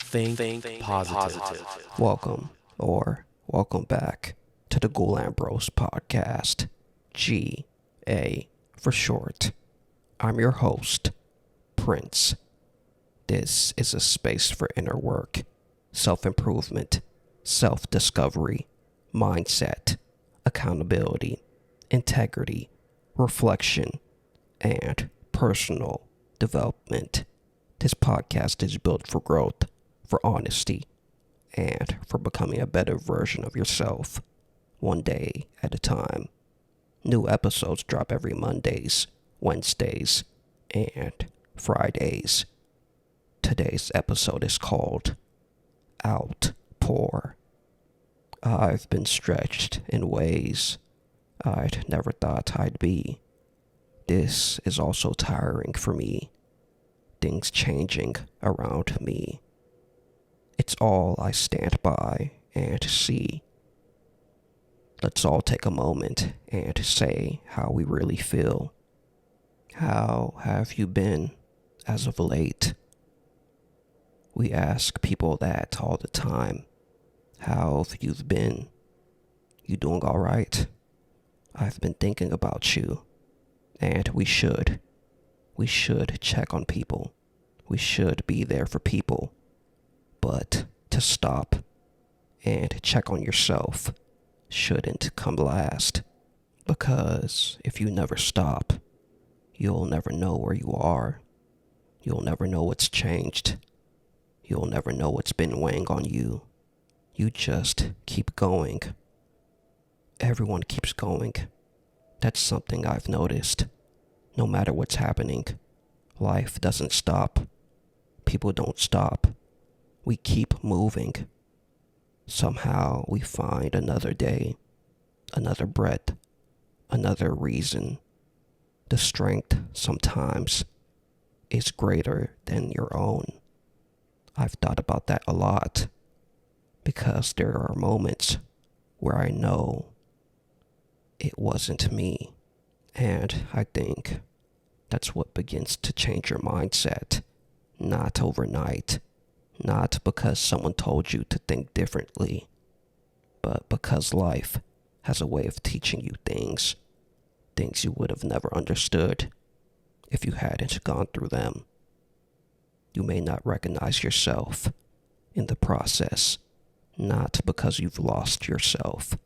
Think positive. Welcome back to the Ghoul Ambrose podcast, GA for short. I'm your host, Prince. This is a space for inner work, self-improvement, self-discovery, mindset, accountability, integrity, reflection, and personal development. This podcast is built for growth, for honesty, and for becoming a better version of yourself, one day at a time. New episodes drop every Mondays, Wednesdays, and Fridays. Today's episode is called Outpour. I've been stretched in ways I'd never thought I'd be. This is also tiring for me. Things changing around me. It's all I stand by and see. Let's all take a moment and say how we really feel. How have you been as of late? We ask people that all the time. How have you been? You doing all right? I've been thinking about you, and we should. We should check on people. We should be there for people. But to stop and check on yourself shouldn't come last. Because if you never stop, you'll never know where you are. You'll never know what's changed. You'll never know what's been weighing on you. You just keep going. Everyone keeps going. That's something I've noticed. No matter what's happening, life doesn't stop. People don't stop. We keep moving. Somehow we find another day, another breath, another reason. The strength sometimes is greater than your own. I've thought about that a lot because there are moments where I know it wasn't me. And I think that's what begins to change your mindset. Not overnight. Not because someone told you to think differently. But because life has a way of teaching you things. Things you would have never understood if you hadn't gone through them. You may not recognize yourself in the process. Not because you've lost yourself.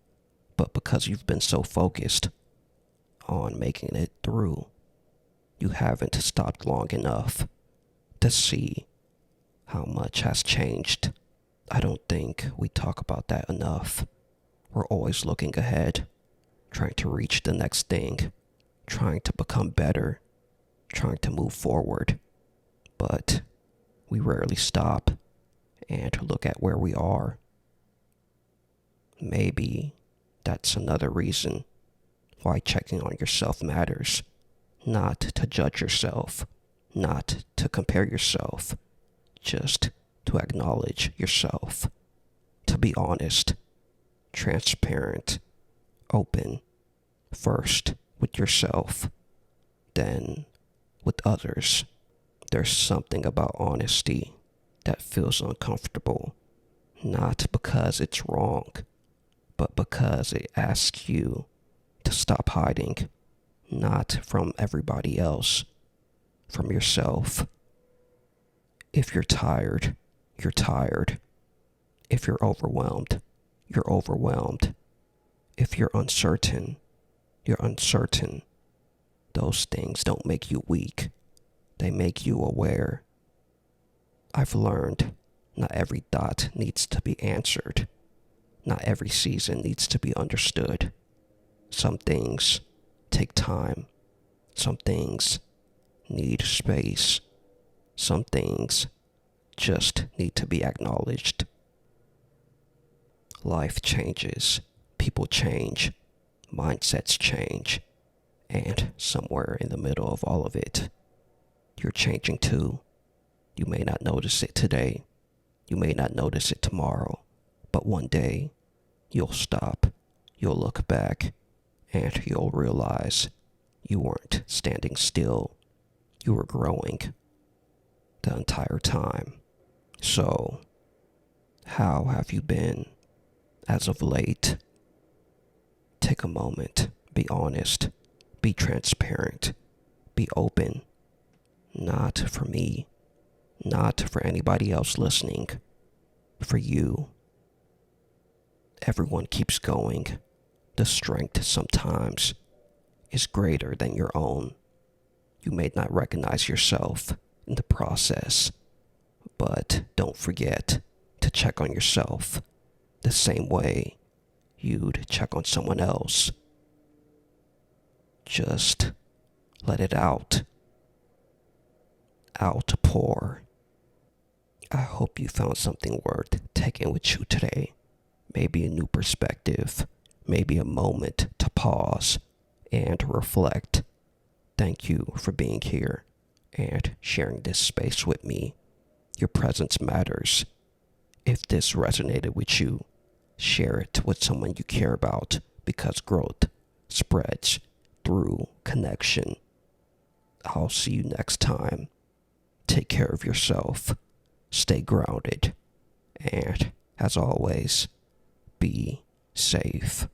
But because you've been so focused on making it through. You haven't stopped long enough to see how much has changed. I don't think we talk about that enough. We're always looking ahead, trying to reach the next thing, trying to become better, trying to move forward. But we rarely stop and look at where we are. Maybe that's another reason why checking on yourself matters. Not to judge yourself, not to compare yourself, just to acknowledge yourself, to be honest, transparent, open, first with yourself, then with others. There's something about honesty that feels uncomfortable, not because it's wrong, but because it asks you to stop hiding, not from everybody else, from yourself. If you're tired, you're tired. If you're overwhelmed, you're overwhelmed. If you're uncertain, you're uncertain. Those things don't make you weak. They make you aware. I've learned not every thought needs to be answered. Not every season needs to be understood. Some things take time. Some things need space. Some things just need to be acknowledged. Life changes. People change. Mindsets change. And somewhere in the middle of all of it, you're changing too. You may not notice it today. You may not notice it tomorrow. But one day, you'll stop. You'll look back. And you'll realize you weren't standing still. You were growing the entire time. So How have you been as of late? Take a moment, be honest, be transparent, be open. Not for me, not for anybody else listening, for you. Everyone keeps going. The strength sometimes is greater than your own. You may not recognize yourself in the process, but don't forget to check on yourself the same way you'd check on someone else. Just let it out. Outpour. I hope you found something worth taking with you today. Maybe a new perspective, maybe a moment to pause and reflect. Thank you for being here and sharing this space with me. Your presence matters. If this resonated with you, share it with someone you care about because growth spreads through connection. I'll see you next time. Take care of yourself. Stay grounded. And as always, be safe.